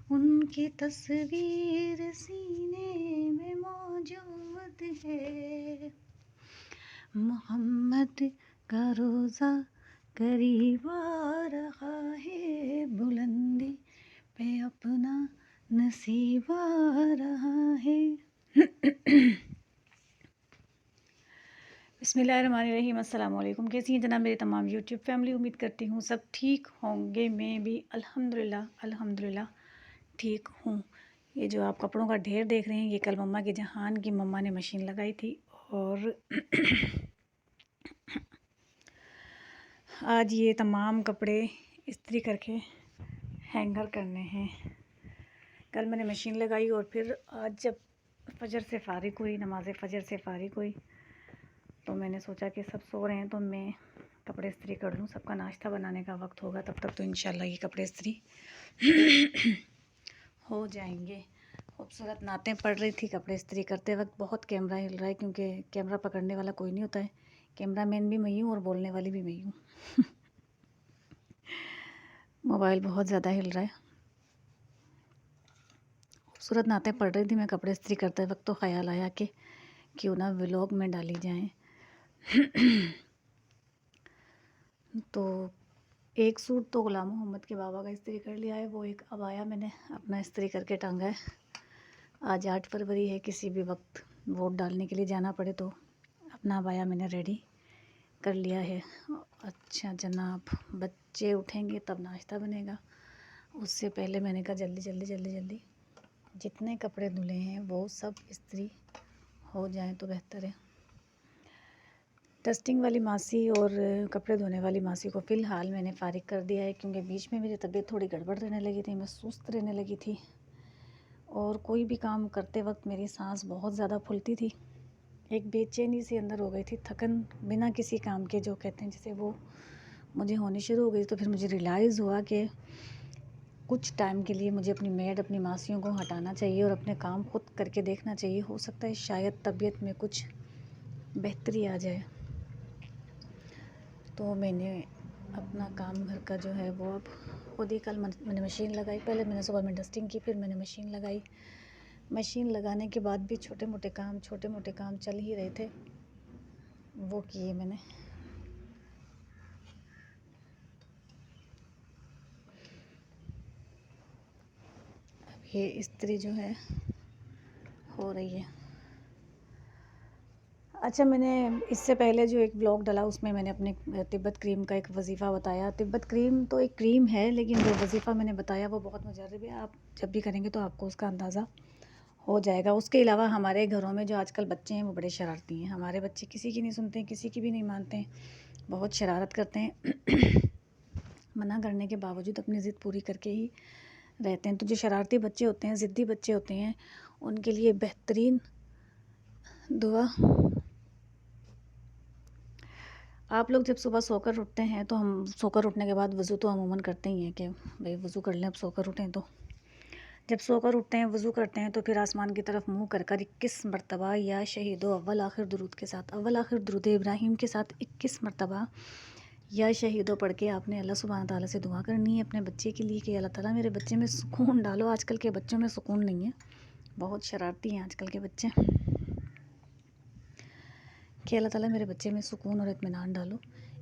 उनकी तस्वीर सीने में मौजूद है। मोहम्मद का रोज़ा करीब आ रहा है, बुलंदी पे अपना नसीब आ रहा है। बिस्मिल्लाहिर्रहमानिर्रहीम। अस्सलाम वालेकुम। कैसी हैं जनाब मेरी तमाम यूट्यूब फैमिली। उम्मीद करती हूँ सब ठीक होंगे। मैं भी अल्हम्दुलिल्लाह ठीक हूँ। ये जो आप कपड़ों का ढेर देख रहे हैं, ये कल मम्मा की जहान की मम्मा ने मशीन लगाई थी और आज ये तमाम कपड़े इस्त्री करके हैंगर करने हैं। कल मैंने मशीन लगाई और फिर आज जब फजर से फ़ारिग हुई, नमाज़ फ़जर से फ़ारिग हुई, तो मैंने सोचा कि सब सो रहे हैं तो मैं कपड़े इस्त्री कर लूँ। सबका नाश्ता बनाने का वक्त होगा, तब तक तो इंशाल्लाह ये कपड़े इस्त्री हो जाएंगे। खूबसूरत नातें पड़ रही थी कपड़े इस्त्री करते वक्त। बहुत कैमरा हिल रहा है क्योंकि कैमरा पकड़ने वाला कोई नहीं होता है। कैमरा मैन भी मैं ही हूँ और बोलने वाली भी मैं ही हूँ। मोबाइल बहुत ज़्यादा हिल रहा है। खूबसूरत नातें पड़ रही थी मैं कपड़े इस्त्री करते वक्त, तो ख़्याल आया कि क्यों ना व्लॉग में डाली जाए। तो एक सूट तो ग़ुलाम मोहम्मद के बाबा का इस्त्री कर लिया है। वो एक अबाया मैंने अपना इस्त्री करके टांगा है। आज 8 फरवरी है, किसी भी वक्त वोट डालने के लिए जाना पड़े तो अपना अबाया मैंने रेडी कर लिया है। अच्छा जनाब, बच्चे उठेंगे तब नाश्ता बनेगा। उससे पहले मैंने कहा जल्दी जितने कपड़े धुले हैं वो सब इस्त्री हो जाएं तो बेहतर है। डस्टिंग वाली मासी और कपड़े धोने वाली मासी को फ़िलहाल मैंने फ़ारिग कर दिया है, क्योंकि बीच में मेरी तबीयत थोड़ी गड़बड़ रहने लगी थी, मैं सुस्त रहने लगी थी और कोई भी काम करते वक्त मेरी सांस बहुत ज़्यादा फूलती थी। एक बेचैनी सी अंदर हो गई थी, थकन बिना किसी काम के जो कहते हैं जैसे, वो मुझे होनी शुरू हो गई। तो फिर मुझे रियलाइज़ हुआ कि कुछ टाइम के लिए मुझे अपनी मेड, अपनी मासियों को हटाना चाहिए और अपने काम खुद करके देखना चाहिए। हो सकता है शायद तबीयत में कुछ बेहतरी आ जाए। तो मैंने अपना काम घर का जो है वो अब खुद ही कल मैंने मशीन लगाई। पहले मैंने सुबह में डस्टिंग की, फिर मैंने मशीन लगाई। मशीन लगाने के बाद भी छोटे मोटे काम चल ही रहे थे, वो किए मैंने। अब ये इस्त्री जो है हो रही है। अच्छा, मैंने इससे पहले जो एक ब्लॉग डाला उसमें मैंने अपने तिब्बत क्रीम का एक वजीफ़ा बताया। तिब्बत क्रीम तो एक क्रीम है, लेकिन जो वजीफ़ा मैंने बताया वो बहुत मुजर्रब है। आप जब भी करेंगे तो आपको उसका अंदाज़ा हो जाएगा। उसके अलावा हमारे घरों में जो आजकल बच्चे हैं वो बड़े शरारती हैं। हमारे बच्चे किसी की नहीं सुनते हैं, किसी की भी नहीं मानते हैं, बहुत शरारत करते हैं। मना करने के बावजूद अपनी ज़िद पूरी करके ही रहते हैं। तो जो शरारती बच्चे होते हैं, ज़िद्दी बच्चे होते हैं, उनके लिए बेहतरीन दुआ, आप लोग जब सुबह सोकर उठते हैं तो हम सोकर उठने के बाद वज़ू तो अमूमन करते ही हैं कि भाई वज़ू कर लें। अब सोकर उठें तो जब सोकर उठते हैं, वज़ू करते हैं, तो फिर आसमान की तरफ मुँह कर 21 मरतबा या शहीदो अव्वल आखिर दुरूद के साथ, अव्वल आखिर दुरूद इब्राहिम के साथ 21 मरतबा या शहीदो पढ़ के आपने अल्लाह सुब्हान ताला से दुआ करनी है अपने बच्चे के लिए कि अल्लाह ताला मेरे बच्चे में सुकून डालो। आजकल के बच्चों में सुकून नहीं है, बहुत शरारती हैं आजकल के बच्चे। कि अल्लाह ताला मेरे बच्चे में सुकून और इत्मीनान डालो,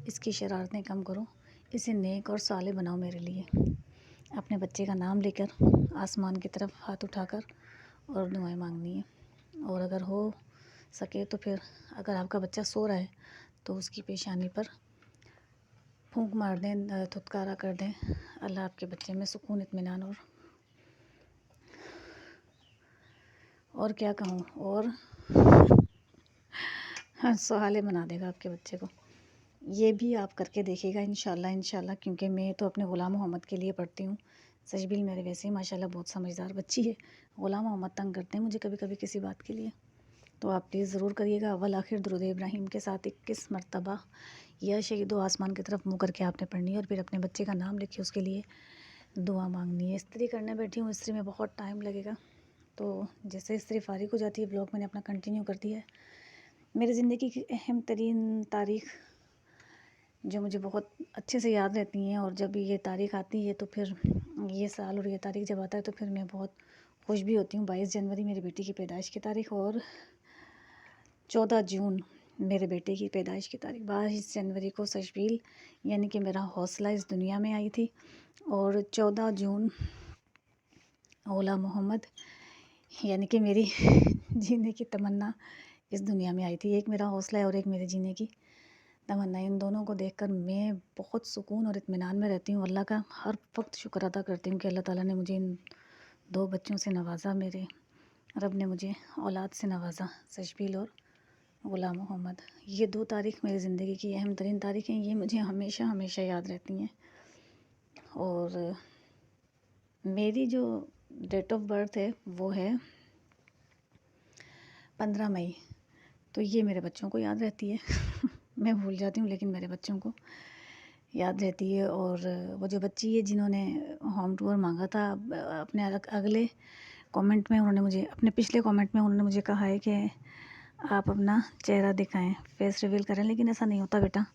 इसकी शरारतें कम करो, इसे नेक और साले बनाओ मेरे लिए। अपने बच्चे का नाम लेकर आसमान की तरफ हाथ उठाकर और दुआएं मांगनी है। और अगर हो सके तो फिर अगर आपका बच्चा सो रहा है तो उसकी पेशानी पर फूंक मार दें, थुतकारा कर दें। अल्लाह आपके बच्चे में सुकून, इत्मीनान और क्या कहूँ, और हाँ, सुहाले बना देगा आपके बच्चे को। ये भी आप करके देखिएगा इंशाल्लाह, क्योंकि मैं तो अपने ग़ुलाम मोहम्मद के लिए पढ़ती हूँ। सजबिल मेरे वैसे ही माशाल्लाह बहुत समझदार बच्ची है। ग़ुलाम मोहम्मद तंग करते हैं मुझे कभी कभी किसी बात के लिए, तो आप प्लीज़ ज़रूर करिएगा। अव्वल आखिर दुरूद इब्राहिम के साथ 21 मरतबा या शहीदो आसमान की तरफ मुँह करके आपने पढ़नी है और फिर अपने बच्चे का नाम लिखे उसके लिए दुआ मांगनी है। इस्त्री करने बैठी हूँ, इस्त्री में बहुत टाइम लगेगा, तो जैसे इस्त्री फ़ारिग हो जाती है, ब्लॉग मैंने अपना कंटिन्यू कर दिया है। मेरी ज़िंदगी की अहम तरीन तारीख़ जो मुझे बहुत अच्छे से याद रहती हैं। और जब ये तारीख़ आती है तो फिर ये साल और ये तारीख़ जब आता है तो फिर मैं बहुत खुश भी होती हूँ। 22 जनवरी मेरी बेटी की पैदाइश की तारीख़ और 14 जून मेरे बेटे की पैदाइश की तारीख़। 22 जनवरी को सशबील यानी कि मेरा हौसला इस दुनिया में आई थी और 14 जून ओला मोहम्मद यानी कि मेरी जीने की तमन्ना इस दुनिया में आई थी। एक मेरा हौसला है और एक मेरे जीने की तमन्ना। इन दोनों को देखकर मैं बहुत सुकून और इत्मीनान में रहती हूँ। अल्लाह का हर वक्त शुक्र अदा करती हूँ कि अल्लाह ताला ने मुझे इन 2 बच्चों से नवाज़ा। मेरे रब ने मुझे औलाद से नवाज़ा, सशबील और गुलाम मोहम्मद। ये 2 तारीख़ मेरी ज़िंदगी की अहम तरीन तारीख़ हैं। ये मुझे हमेशा हमेशा याद रहती हैं। और मेरी जो डेट ऑफ बर्थ है वो है 15 मई। तो ये मेरे बच्चों को याद रहती है मैं भूल जाती हूँ लेकिन मेरे बच्चों को याद रहती है। और वो जो बच्ची है जिन्होंने होम टूर मांगा था, अपने अगले कमेंट में उन्होंने मुझे, अपने पिछले कमेंट में उन्होंने मुझे कहा है कि आप अपना चेहरा दिखाएं, फेस रिवील करें, लेकिन ऐसा नहीं होता बेटा।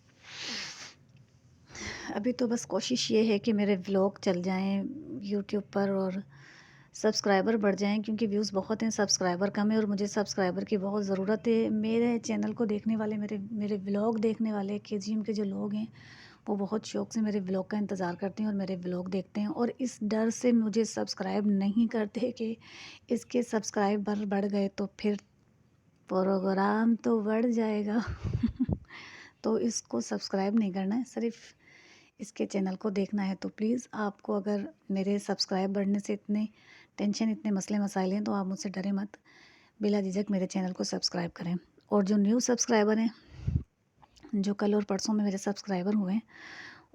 अभी तो बस कोशिश ये है कि मेरे व्लॉग चल जाएं यूट्यूब पर और सब्सक्राइबर बढ़ जाएं, क्योंकि व्यूज़ बहुत हैं, सब्सक्राइबर कम है और मुझे सब्सक्राइबर की बहुत ज़रूरत है। मेरे चैनल को देखने वाले, मेरे व्लॉग देखने वाले KGM के जो लोग हैं वो बहुत शौक़ से मेरे व्लॉग का इंतज़ार करते हैं और मेरे व्लॉग देखते हैं। और इस डर से मुझे सब्सक्राइब नहीं करते कि इसके सब्सक्राइबर बढ़ गए तो फिर प्रोग्राम तो बढ़ जाएगा तो इसको सब्सक्राइब नहीं करना है, सिर्फ इसके चैनल को देखना है। तो प्लीज़ आपको अगर मेरे सब्सक्राइब बढ़ने से इतने टेंशन, इतने मसले मसाइल हैं तो आप मुझसे डरे मत, बिला झिझक मेरे चैनल को सब्सक्राइब करें। और जो न्यू सब्सक्राइबर हैं, जो कल और परसों में मेरे सब्सक्राइबर हुए हैं,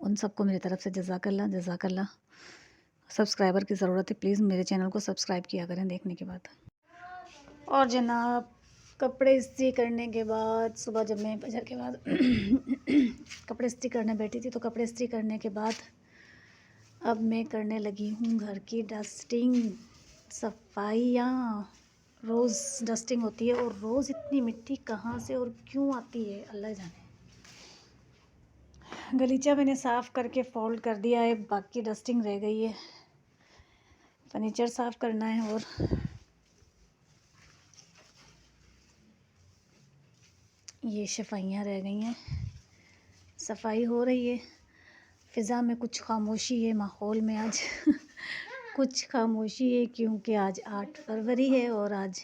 उन सबको मेरी तरफ से जज़ाकल्लाह जज़ाकल्लाह। सब्सक्राइबर की ज़रूरत है, प्लीज़ मेरे चैनल को सब्सक्राइब किया करें देखने के बाद। और जनाब, कपड़े इस्त्री करने के बाद, सुबह जब मैं फजर के बाद कपड़े इस्त्री करने बैठी थी तो कपड़े इस्त्री करने के बाद अब मैं करने लगी हूँ घर की डस्टिंग, सफाइयाँ। रोज़ डस्टिंग होती है और रोज़ इतनी मिट्टी कहाँ से और क्यों आती है अल्लाह जाने। गलीचा मैंने साफ़ करके फोल्ड कर दिया है, बाकी डस्टिंग रह गई है। फर्नीचर साफ़ करना है और ये सफाइयाँ रह गई हैं। सफाई हो रही है, फ़िज़ा में कुछ खामोशी है, माहौल में आज कुछ खामोशी है, क्योंकि आज 8 फरवरी है और आज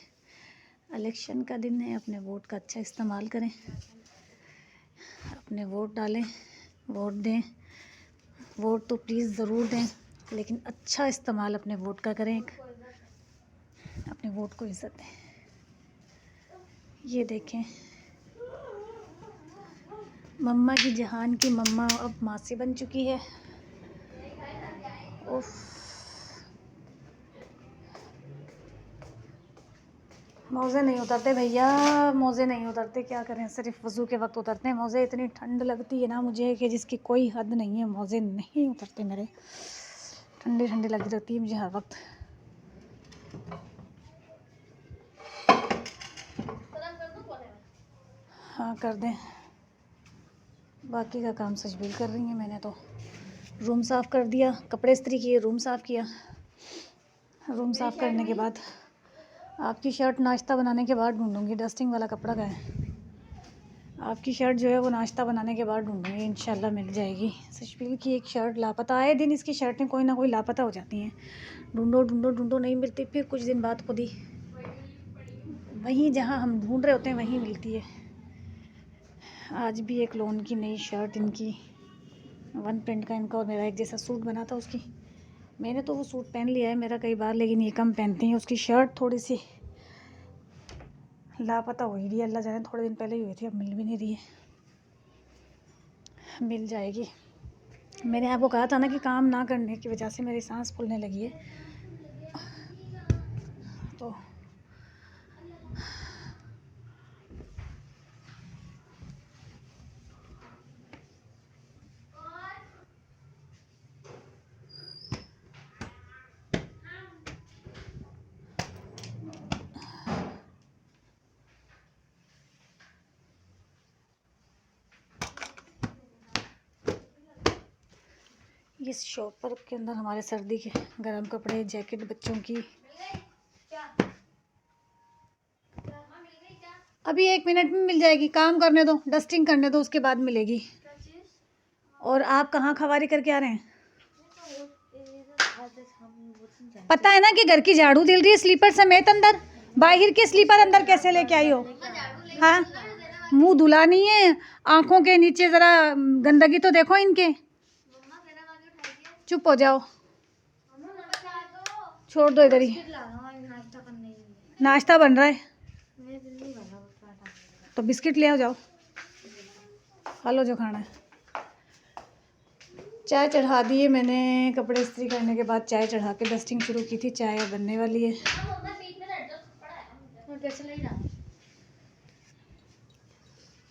इलेक्शन का दिन है। अपने वोट का अच्छा इस्तेमाल करें, अपने वोट डालें, वोट दें। वोट तो प्लीज़ ज़रूर दें, लेकिन अच्छा इस्तेमाल अपने वोट का करें, अपने वोट को इज़्ज़त दें। ये देखें, मम्मा की, जहान की मम्मा अब मासी बन चुकी है। उफ, मोज़े नहीं उतरते भैया, मोज़े नहीं उतरते, क्या करें, सिर्फ वज़ू के वक्त उतरते हैं मोज़े। इतनी ठंड लगती है ना मुझे कि जिसकी कोई हद नहीं है, मोज़े नहीं उतरते मेरे। ठंडी ठंडी लगी रहती है मुझे हर वक्त। हाँ कर दें, बाकी का काम सजबील कर रही हैं। मैंने तो रूम साफ़ कर दिया, कपड़े इस्त्री किए, रूम साफ़ किया। रूम साफ़ करने के बाद आपकी शर्ट नाश्ता बनाने के बाद ढूंढूंगी। डस्टिंग वाला कपड़ा का है, आपकी शर्ट जो है वो नाश्ता बनाने के बाद ढूंढूंगी, इंशाल्लाह मिल जाएगी। सशबील की एक शर्ट लापता, आए दिन इसकी शर्टें कोई ना कोई लापता हो जाती हैं। ढूंढो ढूंढो ढूंढो, नहीं मिलती, फिर कुछ दिन बाद खुद ही वहीं जहाँ हम ढूंढ रहे होते हैं वहीं मिलती है। आज भी एक लोन की नई शर्ट, इनकी वन प्रिंट का इनका और मेरा एक जैसा सूट बना था, उसकी मैंने तो वो सूट पहन लिया है मेरा कई बार, लेकिन ये कम पहनती हैं। उसकी शर्ट थोड़ी सी लापता हुई रही है, अल्लाह जाने, थोड़े दिन पहले ही हुई थी, अब मिल भी नहीं रही है। मिल जाएगी। मैंने आपको कहा था ना कि काम ना करने की वजह से मेरी सांस फूलने लगी है, तो ये शॉपर के अंदर हमारे सर्दी के गर्म कपड़े, जैकेट बच्चों की। अभी 1 मिनट में मिल जाएगी, काम करने दो, डस्टिंग करने दो, उसके बाद मिलेगी। और आप कहाँ खवारी करके आ रहे हैं? पता है ना कि घर की झाड़ू दिल रही है, स्लीपर समेत अंदर। बाहर के स्लीपर अंदर कैसे लेके आई हो? हाँ, मुंह धुला नहीं है, आंखों के नीचे जरा गंदगी तो देखो इनके। चुप हो जाओ, छोड़ दो इधर ही। नाश्ता बन रहा है तो बिस्किट ले आओ, जाओ खा लो जो खाना है। चाय चढ़ा दी है मैंने, कपड़े इस्त्री करने के बाद चाय चढ़ा के डस्टिंग शुरू की थी। चाय अब बनने वाली है।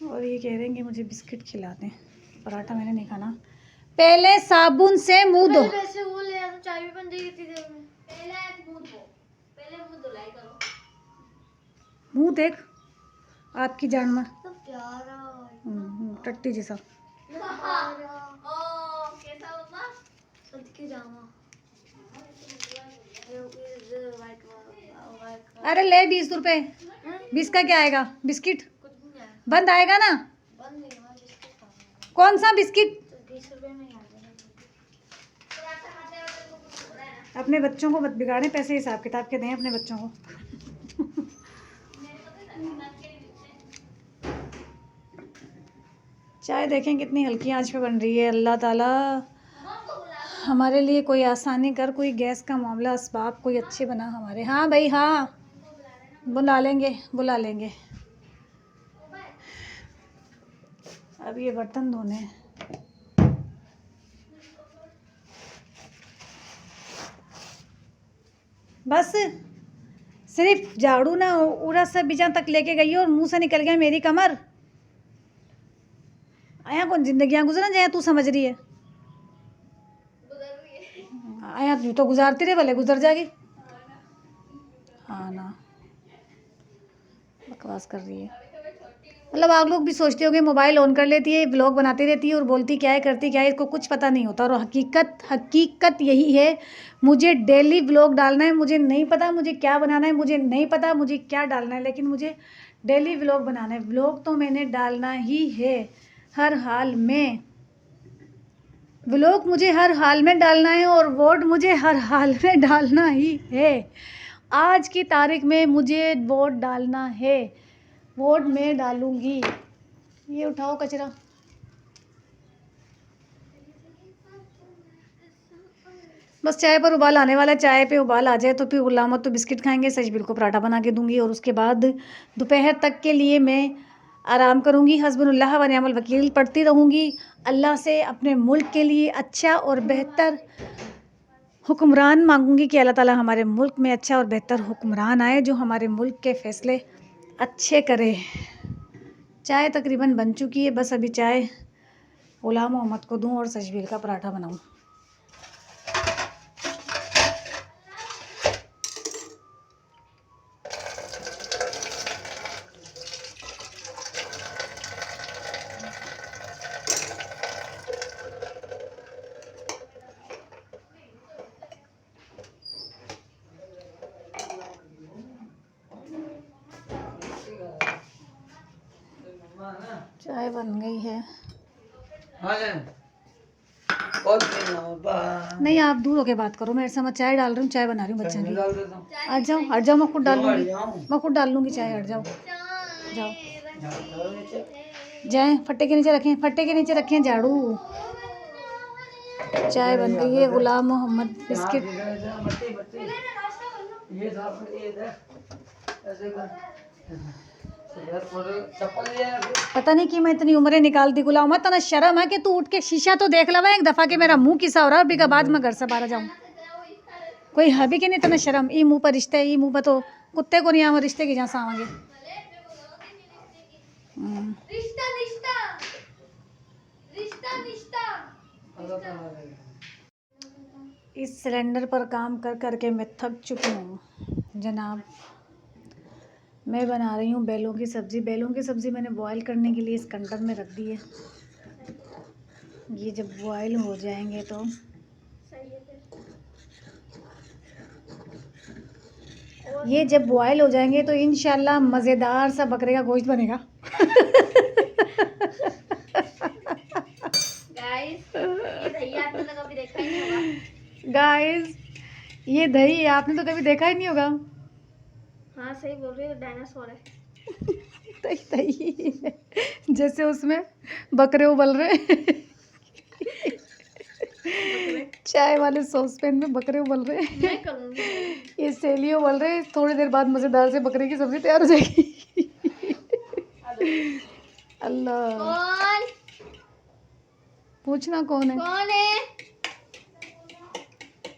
और ये कह रहे हैं कि मुझे बिस्किट खिलाते हैं, पराठा मैंने नहीं खाना। पहले साबुन से मुंह धो। चाय भी बन जाएगी इतनी देर में। पहले मुंह धुलाई करो। मुंह देख, आपकी जान में टट्टी जैसा। अरे ले 20 रुपए। 20 का क्या आएगा? बिस्किट बंद आएगा ना? कौन सा बिस्किट? 20 रुपए में अपने बच्चों को मत बिगाड़े, पैसे हिसाब किताब के दें अपने बच्चों को। चाय देखें कितनी हल्की आंच पे बन रही है। अल्लाह ताला हमारे लिए कोई आसानी कर, कोई गैस का मामला असबाब कोई अच्छे बना हमारे। हाँ भाई हाँ, बुला लेंगे बुला लेंगे। अब ये बर्तन धोने हैं। बस सिर्फ झाड़ू ना उड़ा से बिजा तक लेके गई और मुंह से निकल गया मेरी कमर। आया कौन जिंदगियां गुजरा जाए तू समझ रही है? आया तू तो गुजारती रहे, भले गुजर जाएगी। हाँ ना, बकवास कर रही है। मतलब आप लोग भी सोचते होंगे मोबाइल ऑन कर लेती है, ब्लॉग बनाती रहती है और बोलती क्या है करती क्या है, इसको कुछ पता नहीं होता। और हकीकत यही है, मुझे डेली ब्लॉग डालना है। मुझे नहीं पता मुझे क्या बनाना है, मुझे नहीं पता मुझे क्या डालना है, लेकिन मुझे डेली ब्लॉग बनाना है। ब्लॉग तो मैंने डालना ही है हर हाल में। ब्लॉग मुझे हर हाल में डालना है और वोट मुझे हर हाल में डालना ही है। आज की तारीख में मुझे वोट डालना है, वोट मैं डालूंगी। ये उठाओ कचरा। बस चाय पर उबाल आने वाला है, चाय पे उबाल आ जाए तो फिर गुलाम तो बिस्किट खाएंगे, सजबीर को पराठा बना के दूंगी और उसके बाद दोपहर तक के लिए मैं आराम करूंगी। हस्बुनुल्लाह व निअमल वकील पढ़ती रहूंगी। अल्लाह से अपने मुल्क के लिए अच्छा और बेहतर हुक्मरान मांगूंगी कि अल्लाह ताला हमारे मुल्क में अच्छा और बेहतर हुक्मरान आए जो हमारे मुल्क के फ़ैसले अच्छे करे। चाय तकरीबन बन चुकी है, बस अभी चाय गुलाम मोहम्मद को दूं और सजबीर का पराठा बनाऊं। चाय बन गई है। नहीं आप दूर होके बात करो मेरे से, मैं चाय डाल रही हूँ, चाय बना रही हूँ बच्चों की। हट जाओ, मैं खुद डाल लूँगी, मैं खुद डाल लूँगी चाय। हट जाओ जाओ, जाए फट्टे के नीचे रखें, फट्टे के नीचे रखें झाड़ू। चाय बन गई है। गुलाम मोहम्मद बिस्किट पता नहीं कि मैं इतनी उम्रें निकालती। गुलाम मत ना, शर्म है कि तू उठ के शीशा तो देख लवा एक दफ़ा कि मेरा मुंह किसा हो रहा है, बिका बाद में घर से बाहर जाऊँ। कोई है भी कि नहीं इतना शर्म? ई मुँह पर रिश्ते, ई मुँह पर तो कुत्ते को नहीं आवा रिश्ते की जहाँ से आवांगे। इस सिलेंडर पर काम कर कर के मैं थक चुकी हूँ जनाब। मैं बना रही हूँ बेलों की सब्ज़ी। बेलों की सब्ज़ी मैंने बॉईल करने के लिए इस कंडर में रख दी है। ये जब बॉईल हो जाएंगे तो ये जब बॉयल हो जाएंगे तो इंशाल्लाह मज़ेदार सा बकरे का गोश्त बनेगा। गाइस ये दही आपने तो कभी देखा ही नहीं होगा। हाँ सही बोल रही हो, डायनासोर है। दही दही जैसे उसमें बकरे उबल रहे चाय वाले सॉसपैन में बकरे उबल रहे हैं। मैं करूँगी। ये सेलियो उबल रहे हैं, थोड़ी देर बाद मज़ेदार से बकरे की सब्जी तैयार हो जाएगी। अल्लाह कौन पूछना कौन है? कौन है?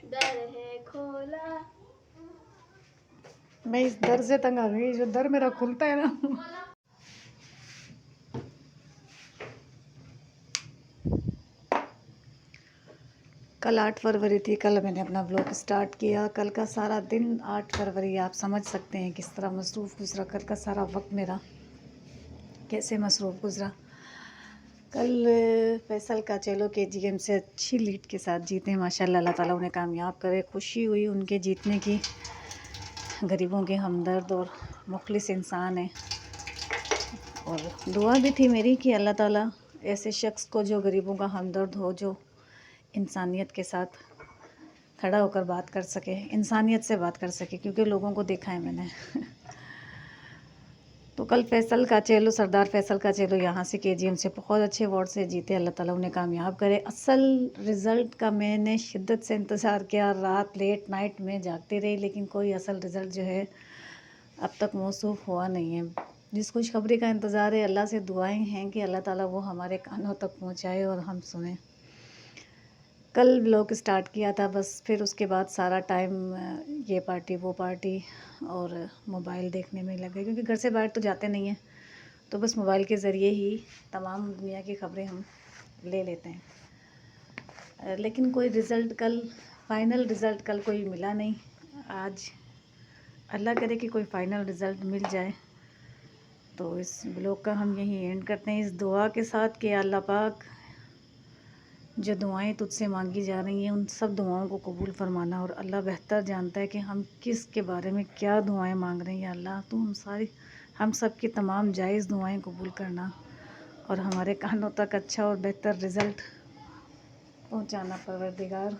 दर है खोला। मैं इस दर से तंग आ गई, जो दर मेरा खुलता है ना। कल 8 फरवरी थी, कल मैंने अपना व्लॉग स्टार्ट किया। कल का सारा दिन 8 फरवरी आप समझ सकते हैं किस तरह मसरूफ़ गुजरा। कल का सारा वक्त मेरा कैसे मसरूफ़ गुजरा। कल फैसल का चलो KGM से अच्छी लीड के साथ जीते माशाल्लाह। अल्लाह ताला उन्हें कामयाब करे। खुशी हुई उनके जीतने की। गरीबों के हमदर्द और मुखलिस इंसान है, और दुआ भी थी मेरी कि अल्लाह ताला ऐसे शख्स को जो गरीबों का हमदर्द हो, जो इंसानियत के साथ खड़ा होकर बात कर सके, इंसानियत से बात कर सके, क्योंकि लोगों को देखा है मैंने। तो कल फैसल का चेलो, सरदार फैसल का चेलो यहाँ से KGM से बहुत अच्छे वोट से जीते। अल्लाह ताला उन्हें कामयाब करे। असल रिज़ल्ट का मैंने शिद्दत से इंतज़ार किया, रात लेट नाइट में जागती रही, लेकिन कोई असल रिज़ल्ट जो है अब तक मौसूफ़ हुआ नहीं है। जिस खुशखबरी का इंतज़ार है, अल्लाह से दुआएं हैं कि अल्लाह ताला वो हमारे कानों तक पहुँचाए और हम सुने। कल व्लॉग स्टार्ट किया था, बस फिर उसके बाद सारा टाइम ये पार्टी वो पार्टी और मोबाइल देखने में लगे, क्योंकि घर से बाहर तो जाते नहीं हैं, तो बस मोबाइल के ज़रिए ही तमाम दुनिया की ख़बरें हम ले लेते हैं। लेकिन कोई रिज़ल्ट कल, फ़ाइनल रिज़ल्ट कल कोई मिला नहीं। आज अल्लाह करे कि कोई फ़ाइनल रिज़ल्ट मिल जाए। तो इस व्लॉग का हम यहीं एंड करते हैं, इस दुआ के साथ कि अल्लाह पाक जो दुआएं तुझसे मांगी जा रही हैं, उन सब दुआओं को कबूल फरमाना। और अल्लाह बेहतर जानता है कि हम किस के बारे में क्या दुआएं मांग रहे हैं। अल्लाह तो हम सब की तमाम जायज़ दुआएं कबूल करना और हमारे कानों तक अच्छा और बेहतर रिज़ल्ट पहुंचाना परवरदिगार।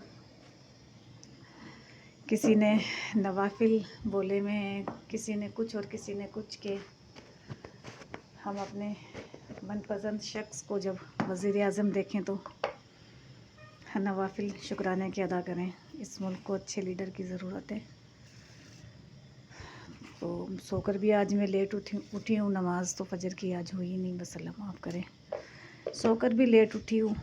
किसी ने नवाफिल बोले में, किसी ने कुछ और किसी ने कुछ के, हम अपने मनपसंद शख्स को जब वज़ीर आज़म देखें तो नवाफिल शुक्राने के अदा करें। इस मुल्क को अच्छे लीडर की ज़रूरत है। तो सोकर भी आज मैं लेट उठी हूँ। नमाज़ तो फजर की आज हुई नहीं, बस अल्लाह माफ़ करे। सोकर भी लेट उठी हूँ।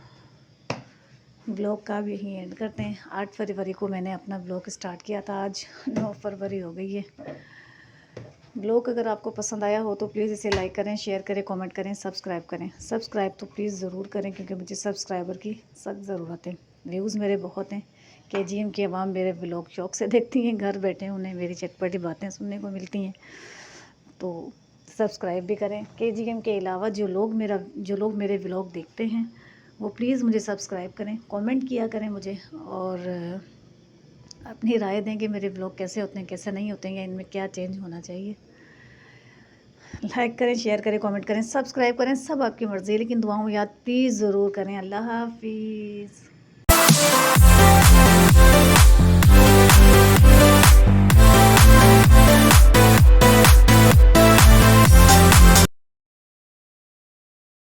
ब्लॉग का भी यहीं एंड करते हैं। 8 फरवरी को मैंने अपना ब्लॉग स्टार्ट किया था, आज 9 फरवरी हो गई है। ब्लॉग अगर आपको पसंद आया हो तो प्लीज़ इसे लाइक करें, शेयर करें, कमेंट करें, सब्सक्राइब करें। सब्सक्राइब तो प्लीज़ ज़रूर करें, क्योंकि मुझे सब्सक्राइबर की सख्त ज़रूरत है। व्यूज़ मेरे बहुत हैं। KGM की आवाम मेरे ब्लॉग शौक़ से देखती हैं, घर बैठे उन्हें मेरी चटपटी बातें सुनने को मिलती हैं। तो सब्सक्राइब भी करें। KGM के अलावा जो लोग मेरे व्लॉग देखते हैं वो प्लीज़ मुझे सब्सक्राइब करें, कमेंट किया करें मुझे, और अपनी राय दें कि मेरे व्लॉग कैसे होते हैं, कैसे नहीं होते हैं, या इनमें क्या चेंज होना चाहिए। लाइक करें, शेयर करें, कमेंट करें, सब्सक्राइब करें, सब आपकी मर्ज़ी है, लेकिन दुआओं में याद प्लीज़ ज़रूर करें। अल्लाह हाफ़िज़।